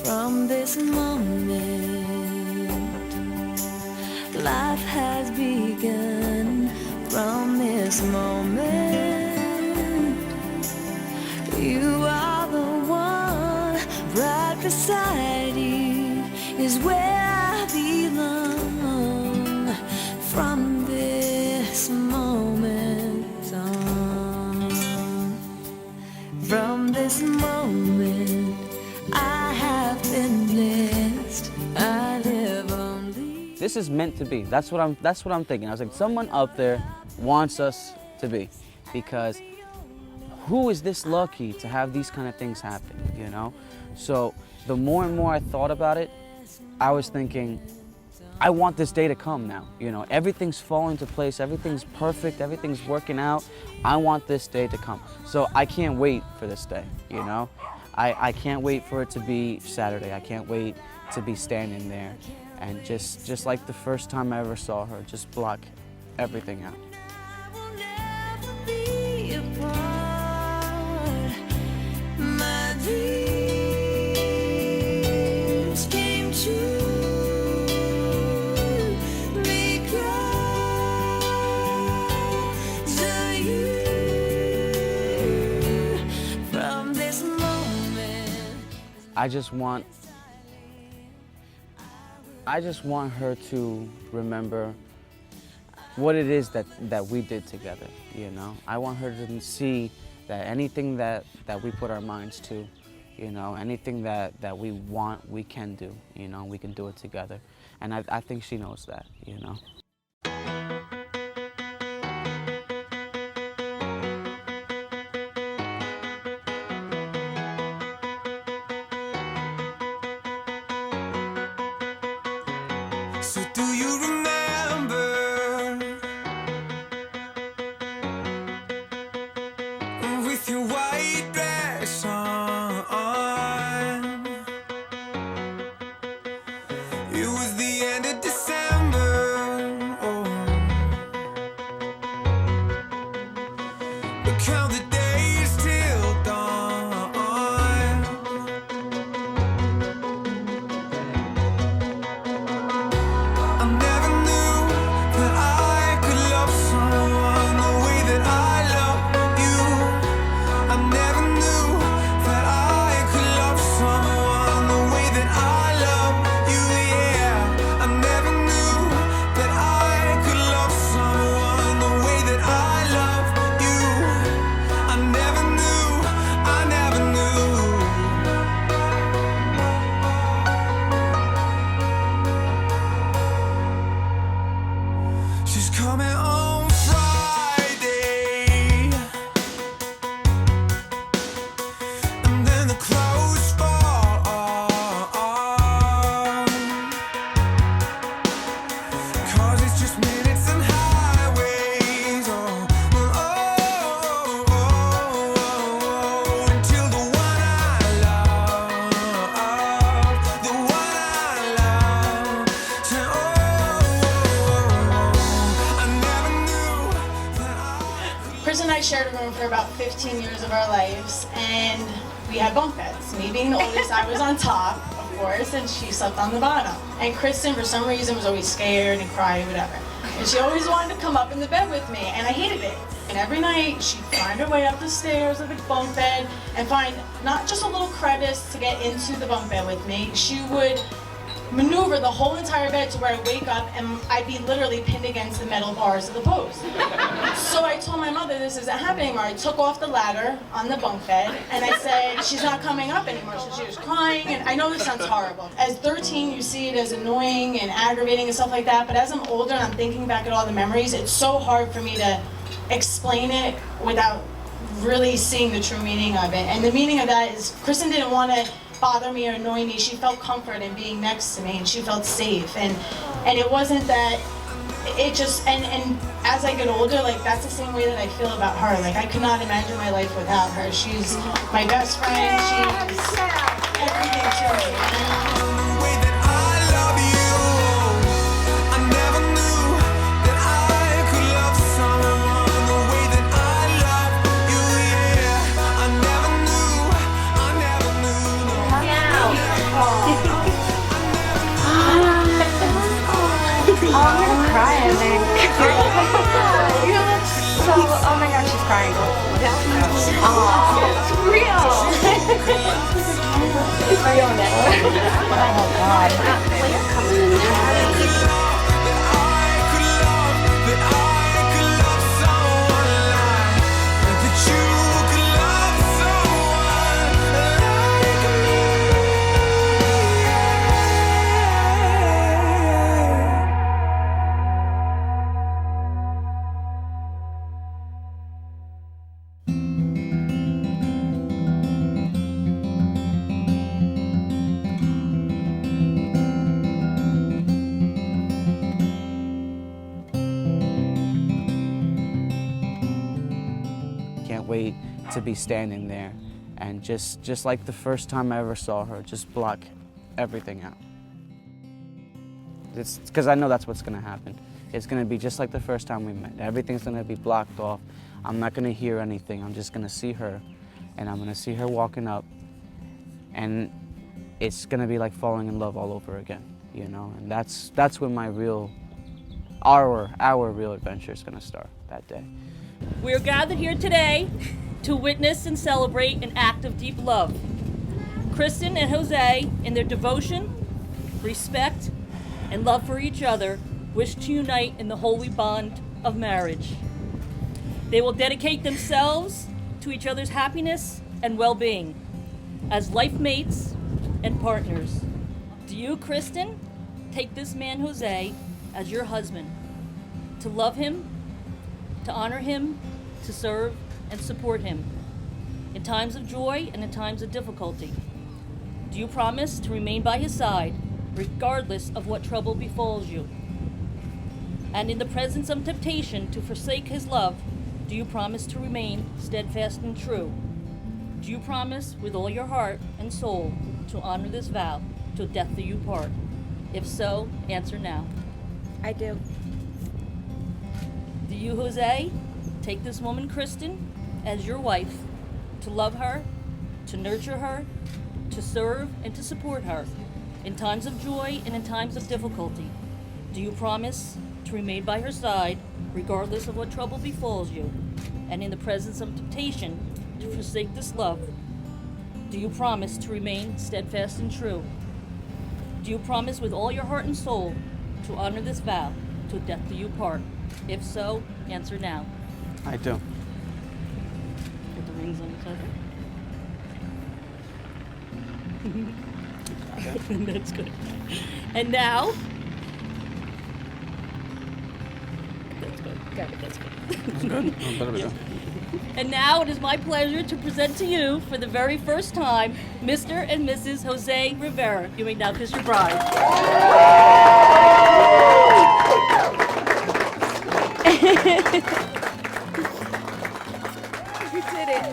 From this moment, life has begun. From this moment, you are the one. Right beside you is where I belong. From this moment on, from this moment, I have been blessed. I live on the. This is meant to be. That's what I'm thinking. I was like, someone out there wants us to be, because who is this lucky to have these kind of things happen, you know? So the more and more I thought about it, I was thinking, I want this day to come now, you know? Everything's falling into place, everything's perfect, everything's working out. I want this day to come. So I can't wait for this day, you know? I can't wait for it to be Saturday. I can't wait to be standing there and just like the first time I ever saw her, just block everything out. I just want her to remember what it is that we did together, you know? I want her to see that anything that we put our minds to, you know, anything that we want, we can do, you know, we can do it together. And I think she knows that, you know? So do you remember with your white dress on? It was the end of December. Oh. But count the days till dawn. She's coming on Friday, and then the clothes fall off, 'cause it's just minutes and highways, until the one I love, said, Kristen and I shared a room for about 15 years of our lives, and we had bunk beds. Me being the oldest, I was on top, of course, and she slept on the bottom. And Kristen, for some reason, was always scared and crying, whatever. And she always wanted to come up in the bed with me, and I hated it. And every night, she'd find her way up the stairs of the bunk bed and find not just a little crevice to get into the bunk bed with me. She would maneuver the whole entire bed to where I wake up and I'd be literally pinned against the metal bars of the post. So I told my mother this isn't happening anymore. I took off the ladder on the bunk bed and I said, she's not coming up anymore. So she was crying, and I know this sounds horrible. As 13, you see it as annoying and aggravating and stuff like that, but as I'm older and I'm thinking back at all the memories, it's so hard for me to explain it without really seeing the true meaning of it. And the meaning of that is Kristen didn't want to bother me or annoy me. She felt comfort in being next to me, and she felt safe. And it wasn't that, it just, and as I get older, like, that's the same way that I feel about her. Like, I could not imagine my life without her. She's my best friend. She's everything to me. Oh, I'm gonna cry, I think. You look so. Oh my gosh, she's crying. Oh, it's real. It's real now. Oh God. Well, you're coming in there. Can't wait to be standing there and just like the first time I ever saw her, just block everything out. It's because I know that's what's gonna happen. It's gonna be just like the first time we met. Everything's gonna be blocked off. I'm not gonna hear anything. I'm just gonna see her, and I'm gonna see her walking up, and it's gonna be like falling in love all over again, you know? And that's when my real, our real adventure is gonna start that day. We are gathered here today to witness and celebrate an act of deep love. Kristen and Jose, in their devotion, respect, and love for each other, wish to unite in the holy bond of marriage. They will dedicate themselves to each other's happiness and well-being as life mates and partners. Do you, Kristen, take this man, Jose, as your husband, to love him, to honor him, to serve and support him in times of joy and in times of difficulty? Do you promise to remain by his side regardless of what trouble befalls you? And in the presence of temptation to forsake his love, do you promise to remain steadfast and true? Do you promise with all your heart and soul to honor this vow till death do you part? If so, answer now. I do. Do you, Jose, take this woman, Kristen, as your wife, to love her, to nurture her, to serve and to support her in times of joy and in times of difficulty? Do you promise to remain by her side regardless of what trouble befalls you? And in the presence of temptation to forsake this love, do you promise to remain steadfast and true? Do you promise with all your heart and soul to honor this vow till death do you part? If so, answer now. I do. Put the rings on each other. That's good. And now, that's good. Got it. That's good. That's good. Oh, better be good. And now it is my pleasure to present to you for the very first time, Mr. and Mrs. Jose Rivera. You may now kiss your bride. We did it.